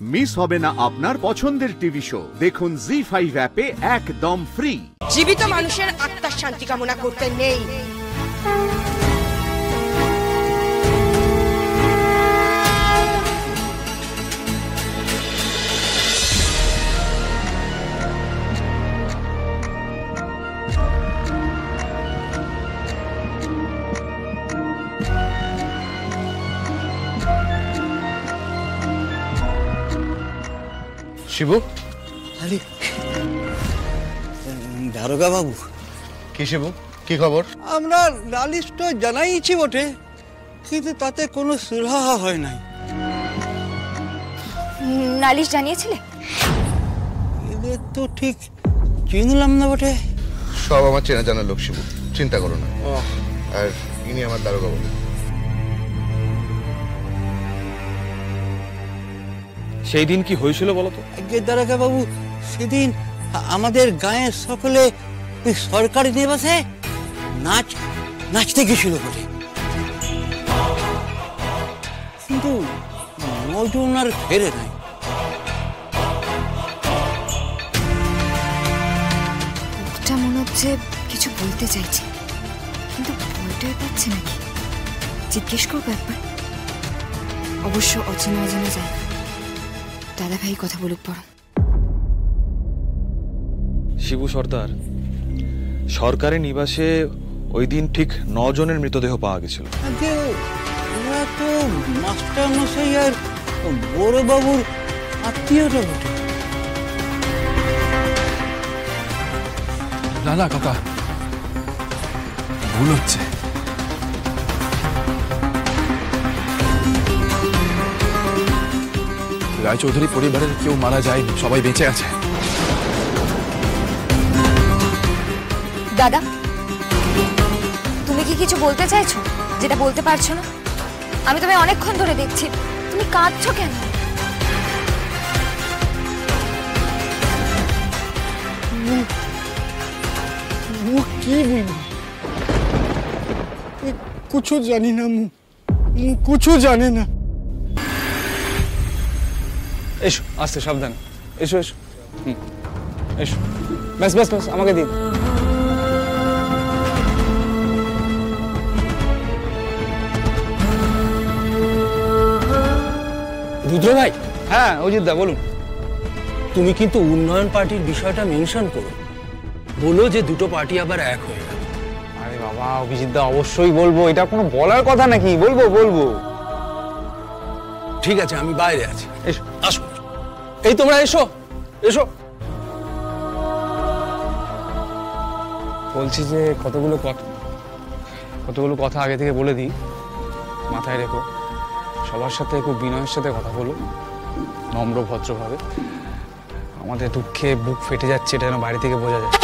Miss হবে না আপনার পছন্দের টিভি শো। দেখুন জি5 অ্যাপে একদম ফ্রি। জীবিত মানুষের আত্মার শান্তি কামনা করতে নেই। শিবু, আরে দারোগা বাবু, কি শিবু, কি খবর? আমরা নালিশ তো জানাইছি বটে, কিন্তু তাতে কোনো সুরাহা হয় নাই। নালিশ জানিয়েছিলে? এদের তো ঠিক চিনলাম না বটে। সব আমার চেনা জানা লোক শিবু, চিন্তা করো না। আর ইনি আমার দারোগা বাবু। সেই দিন কি হয়েছিল বলো তো? দারোগা বাবু, সেদিন আমাদের গায়ে সকলে সরকারি দিবসে নাচতে গেছিল বটে, কিন্তু নজন আর ফেরে নাই। ওটা মনে হচ্ছে কিছু বলতে চাইছে, কিন্তু বলতেই পারছে নাকি। জিজ্ঞেস করবো একবার। অবশ্য অচেনা অজানা যায়, দাদা ভাই কথা বলুক বরং। শিবু সর্দার, সরকারি নিবাসে ওই দিন ঠিক 9 জনের মৃতদেহ পাওয়া গেছিল। ওরা তো মাস্টার মশাই আর বড় বাবুর আত্মীয়রা বটে। না না কাকা, ভুল হচ্ছে। রায়চৌধুরী পরিবারের কেউ মারা যায়নি, সবাই বেঁচে আছে। দাদা, তুমি কি কিছু বলতে চাইছো যেটা বলতে পারছো না? আমি তোমায় অনেকক্ষণ ধরে দেখছি, তুমি কাঁদছো কেন? কি বলবো, কুছু জানি না, কুছু জানে না। এসো, আস্তে সাবধান, এসো এসো। এসো, ব্যাস ব্যাস ব্যাস, আমাকে দিন। রুদ্র ভাই, হ্যাঁ অজিত দা বলুন। তুমি কিন্তু উন্নয়ন পার্টির বিষয়টা মেনশন করো, বলো যে দুটো পার্টি আবার এক হয়ে গেল। আরে বাবা অভিজিৎ দা, অবশ্যই বলবো, এটা কোনো বলার কথা নাকি? বলবো বলবো। ঠিক আছে, আমি বাইরে আছি। এসো, আসো, এই তোমরা এসো এসো। বলছি যে কতগুলো কথা আগে থেকে বলে দিই, মাথায় রেখো। সবার সাথে খুব বিনয়ের সাথে কথা বলো, নম্র ভদ্রভাবে। আমাদের দুঃখে বুক ফেটে যাচ্ছে, এটা যেন বাইরে থেকে বোঝা যায়।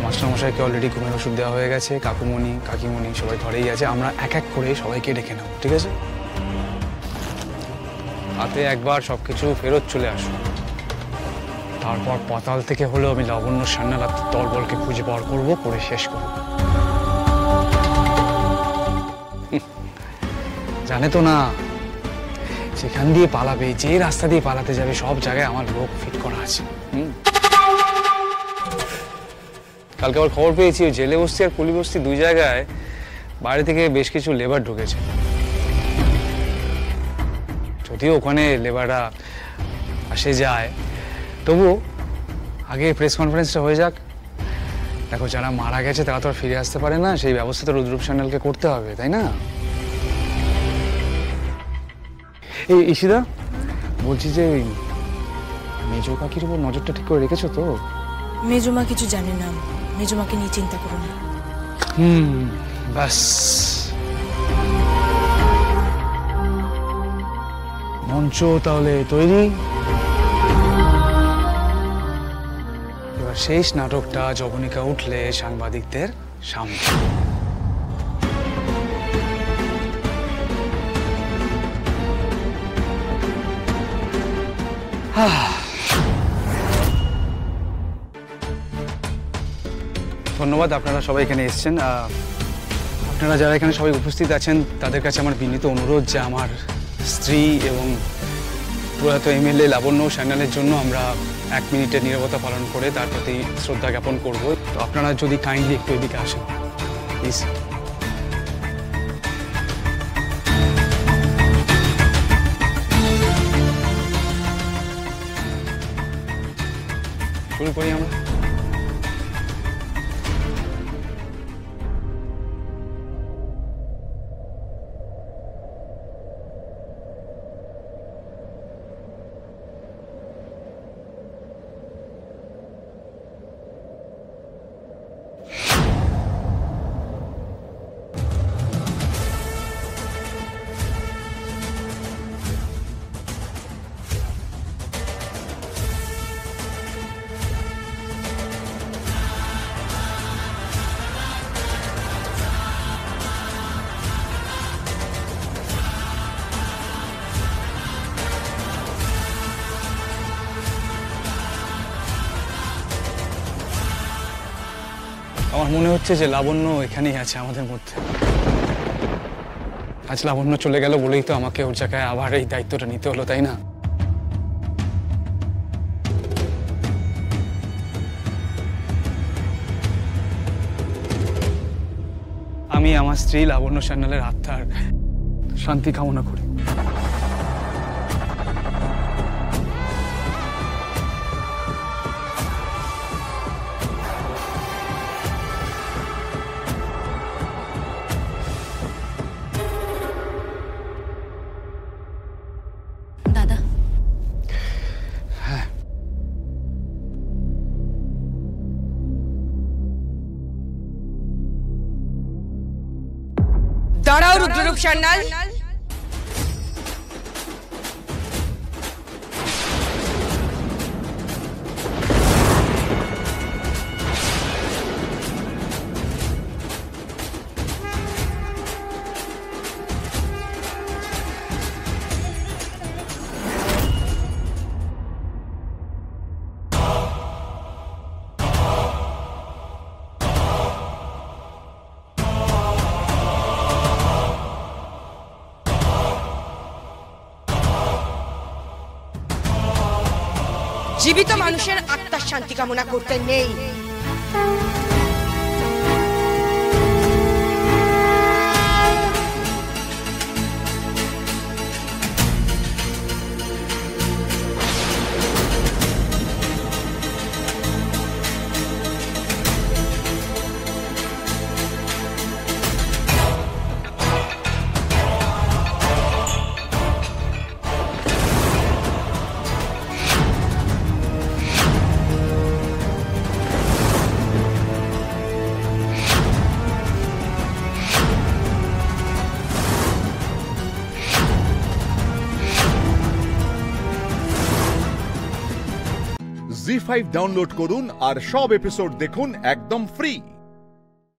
মাস্টারমশাইকে অলরেডি ঘুমের ওষুধ দেওয়া হয়ে গেছে, কাকুমণি কাকিমণি সবাই ঘরেই আছে। আমরা এক এক করে সবাইকে ডেকে নেব, ঠিক আছে? হাতে একবার সবকিছু ফেরত চলে আসো, তারপর পাতাল থেকে হলেও আমি লাবণ্য সান্যাল দলবলকে খুঁজে বার করবো, করে শেষ করবো। জানে তো না, সেখান দিয়ে পালাবে, যে রাস্তা দিয়ে পালাতে যাবে, সব জায়গায় আমার লোক ফিট করা আছে। কালকে আবার খবর পেয়েছি জেলে বস্তি আর কুলি বস্তি দুই জায়গায় বাইরে থেকে বেশ কিছু লেবার ঢুকেছে। যদিও ওখানে লেবাররা আসে যায়, তবু আগে প্রেস কনফারেন্সটা হয়ে যাক। দেখো, যারা মারা গেছে তারা তো আর ফিরে আসতে পারে না, সেই ব্যবস্থা তো রুদ্রূপ সান্যালকে করতে হবে, তাই না? এই ইশিদা, বলছি যে মেজো কাকির উপর নজরটা ঠিক করে রেখেছো তো? মেজমা কিছু জানে না, মেজমাকে নিয়ে চিন্তা করো না। বাস, মঞ্চ তাহলে তৈরি। এবার শেষ নাটকটা যবনিকা উঠলে সাংবাদিকদের সামনে। ধন্যবাদ, আপনারা সবাই এখানে এসেছেন। আপনারা যারা এখানে সবাই উপস্থিত আছেন তাদের কাছে আমার বিনীত অনুরোধ যে আমার স্ত্রী এবং প্রয়াত এমএলএ লাবণ্য সান্যালের জন্য আমরা 1 মিনিটের নীরবতা পালন করে তার প্রতি শ্রদ্ধা জ্ঞাপন করব। তো আপনারা যদি কাইন্ডলি একটু এদিকে আসেন প্লিজ। শুরু করি আমরা। আমার মনে হচ্ছে যে লাবণ্য এখানেই আছে আমাদের মধ্যে। আজ লাবণ্য চলে গেল বলেই তো আমাকে ওর জায়গায় আবার এই দায়িত্বটা নিতে হলো, তাই না? আমি আমার স্ত্রী লাবণ্য সান্যালের আত্মার শান্তি কামনা করি। দাদা, দাঁড়াও রুদ্ররূপ সান্যাল। জীবিত মানুষের আত্মার শান্তি কামনা করতে নেই। জি5 ডাউনলোড করুন আর সব এপিসোড দেখুন একদম ফ্রি।